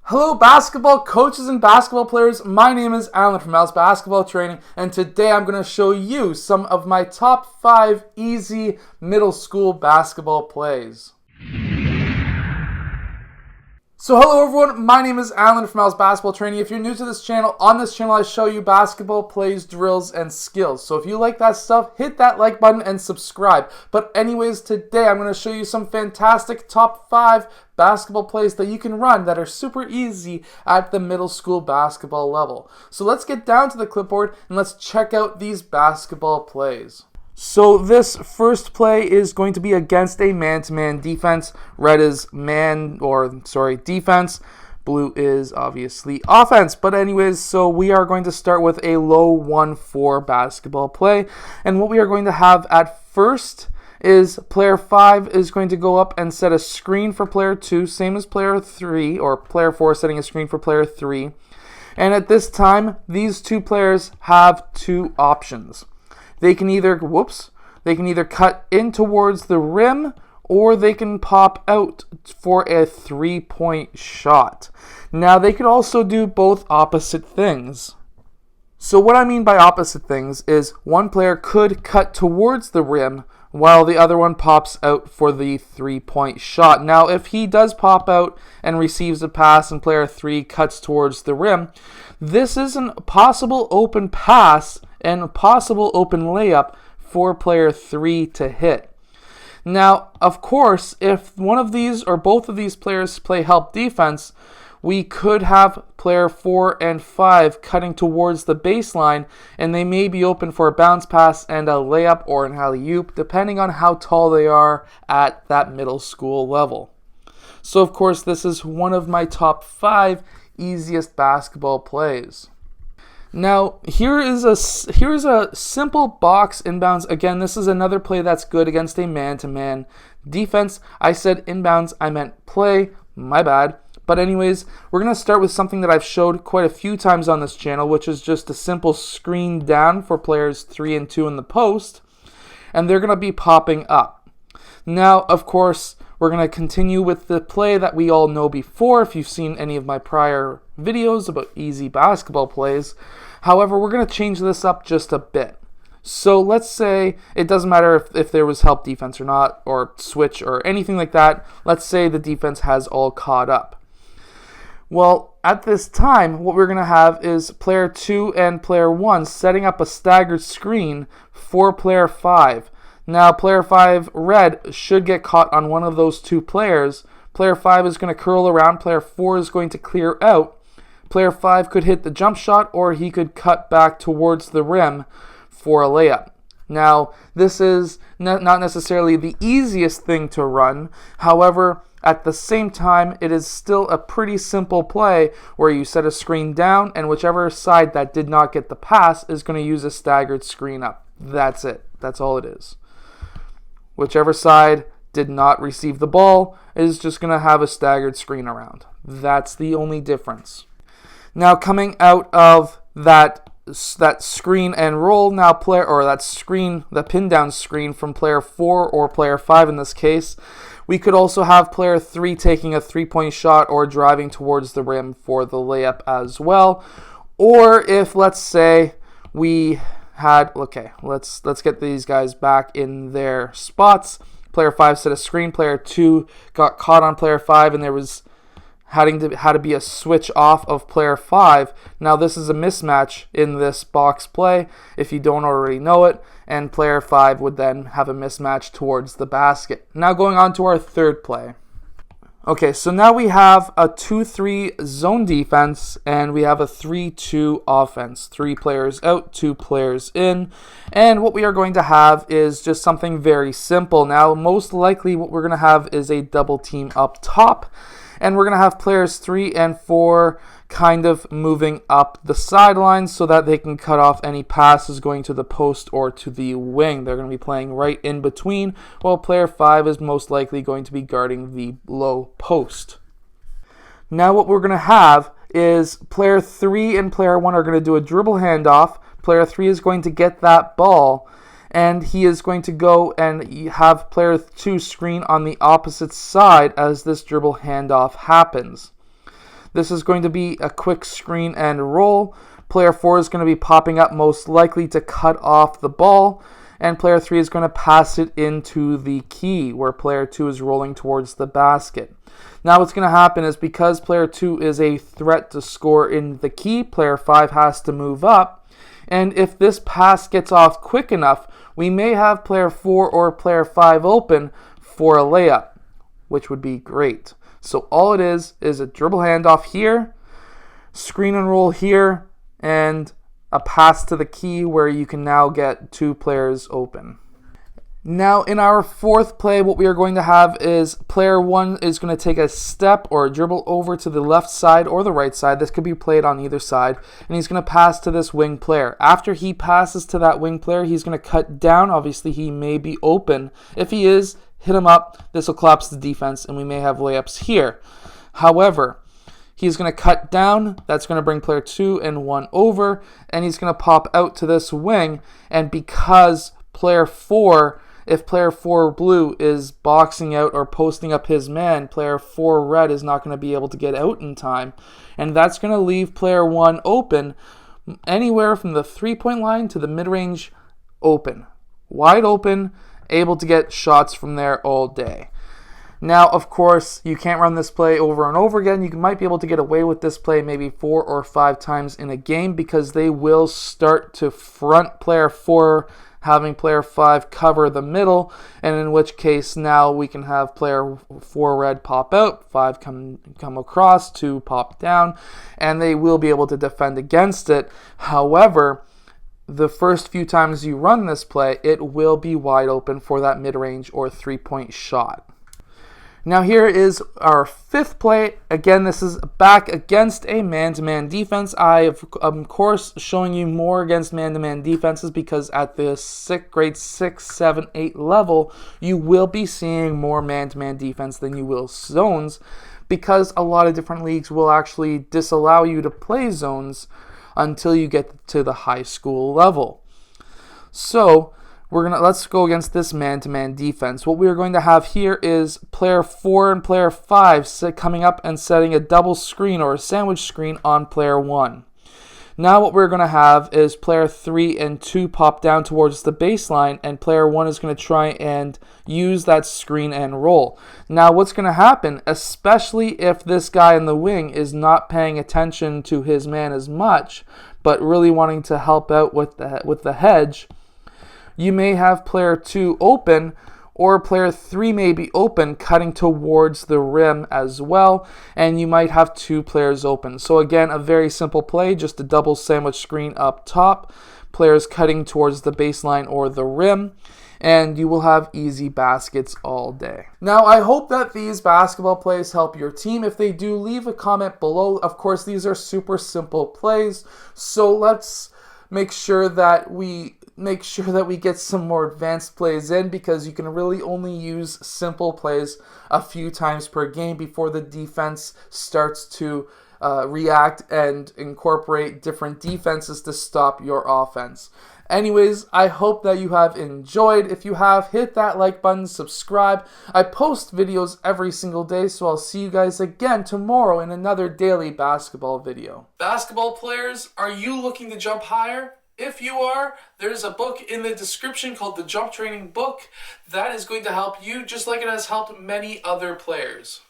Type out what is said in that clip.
Hello basketball coaches and basketball players, my name is Alan from Al's Basketball Training, and today I'm going to show you some of my top 5 easy middle school basketball plays. So hello everyone, my name is Alan from Al's Basketball Training. If you're new to this channel, on this channel I show you basketball plays, drills, and skills. So if you like that stuff, hit that like button and subscribe. But anyways, today I'm going to show you some fantastic top 5 basketball plays that you can run that are super easy at the middle school basketball level. So let's get down to the clipboard and let's check out these basketball plays. So this first play is going to be against a man-to-man defense. Red is defense. Blue is obviously offense. But anyways, so we are going to start with a low 1-4 basketball play. And what we are going to have at first is player 5 is going to go up and set a screen for player 2, same as player 3, or player 4 setting a screen for player 3. And at this time, these two players have two options. They can either cut in towards the rim, or they can pop out for a 3-point shot. Now, they could also do both opposite things. So what I mean by opposite things is one player could cut towards the rim while the other one pops out for the 3-point shot. Now, if he does pop out and receives a pass and player 3 cuts towards the rim, this is a possible open pass and a possible open layup for player 3 to hit. Now, of course, if one of these or both of these players play help defense, we could have player 4 and 5 cutting towards the baseline, and they may be open for a bounce pass and a layup or an alley-oop, depending on how tall they are at that middle school level. So, of course, this is one of my top 5 easiest basketball plays. Now, here is a simple box inbounds. Again, this is another play that's good against a man-to-man defense. I said inbounds, I meant play, my bad. But anyways, we're going to start with something that I've showed quite a few times on this channel, which is just a simple screen down for players 3 and 2 in the post, and they're going to be popping up. Now, of course, we're going to continue with the play that we all know before if you've seen any of my prior videos about easy basketball plays. However, we're going to change this up just a bit. So let's say it doesn't matter if there was help defense or not, or switch or anything like that. Let's say the defense has all caught up. Well, at this time, what we're going to have is player 2 and player 1 setting up a staggered screen for player 5. Now, player 5, red, should get caught on one of those two players. Player 5 is going to curl around. Player 4 is going to clear out. Player 5 could hit the jump shot, or he could cut back towards the rim for a layup. Now, this is not necessarily the easiest thing to run. However, at the same time, it is still a pretty simple play where you set a screen down, and whichever side that did not get the pass is going to use a staggered screen up. That's it. That's all it is. Whichever side did not receive the ball is just going to have a staggered screen around. That's the only difference. Now, coming out of that screen and roll, now the pin down screen from player 4 or player 5 in this case, we could also have player 3 taking a 3-point shot or driving towards the rim for the layup as well. Or if, let's say, we had, let's get these guys back in their spots. Player 5 set a screen, player 2 got caught on player 5, and there was had to be a switch off of player 5. Now this is a mismatch in this box play, if you don't already know it, and player 5 would then have a mismatch towards the basket. Now going on to our third play. Okay, so now we have a 2-3 zone defense, and we have a 3-2 offense. 3 players out, 2 players in, and what we are going to have is just something very simple. Now, most likely what we're going to have is a double team up top, and we're going to have players 3 and 4 kind of moving up the sidelines so that they can cut off any passes going to the post or to the wing. They're going to be playing right in between, while player 5 is most likely going to be guarding the low post. Now what we're going to have is player 3 and player 1 are going to do a dribble handoff. Player 3 is going to get that ball, and he is going to go and have player 2 screen on the opposite side as this dribble handoff happens. This is going to be a quick screen and roll. Player 4 is going to be popping up most likely to cut off the ball, and player 3 is going to pass it into the key where player 2 is rolling towards the basket. Now what's going to happen is because player 2 is a threat to score in the key, player 5 has to move up, and if this pass gets off quick enough, we may have player 4 or player 5 open for a layup, which would be great. So all it is a dribble handoff here, screen and roll here, and a pass to the key where you can now get 2 players open. Now in our fourth play, what we are going to have is player 1 is going to take a step or a dribble over to the left side or the right side. This could be played on either side. And he's going to pass to this wing player. After he passes to that wing player, he's going to cut down. Obviously, he may be open. If he is, hit him up. This will collapse the defense, and we may have layups here. However, he's going to cut down. That's going to bring player 2 and 1 over. And he's going to pop out to this wing. And because player 4... if player 4 blue is boxing out or posting up his man, player 4 red is not going to be able to get out in time. And that's going to leave player 1 open anywhere from the 3-point line to the mid-range open. Wide open, able to get shots from there all day. Now, of course, you can't run this play over and over again. You might be able to get away with this play maybe 4 or 5 times in a game because they will start to front player 4, having player 5 cover the middle, and in which case now we can have player 4 red pop out, 5 come across, 2 pop down, and they will be able to defend against it. However, the first few times you run this play, it will be wide open for that mid-range or 3-point shot. Now here is our fifth play. Again, this is back against a man-to-man defense. I have, of course, showing you more against man-to-man defenses because at the grade 6, 7, 8 level, you will be seeing more man-to-man defense than you will zones because a lot of different leagues will actually disallow you to play zones until you get to the high school level. So let's go against this man-to-man defense. What we are going to have here is player 4 and player 5 coming up and setting a double screen or a sandwich screen on player 1. Now what we're going to have is player 3 and 2 pop down towards the baseline, and player 1 is going to try and use that screen and roll. Now what's going to happen, especially if this guy in the wing is not paying attention to his man as much, but really wanting to help out with the hedge, you may have player 2 open, or player 3 may be open, cutting towards the rim as well, and you might have 2 players open. So again, a very simple play, just a double sandwich screen up top, players cutting towards the baseline or the rim, and you will have easy baskets all day. Now, I hope that these basketball plays help your team. If they do, leave a comment below. Of course, these are super simple plays, so let's make sure that we get some more advanced plays in, because you can really only use simple plays a few times per game before the defense starts to react and incorporate different defenses to stop your offense. Anyways, I hope that you have enjoyed. If you have, hit that like button, subscribe. I post videos every single day, so I'll see you guys again tomorrow in another daily basketball video. Basketball players, are you looking to jump higher? If you are, there's a book in the description called the Jump Training Book that is going to help you just like it has helped many other players.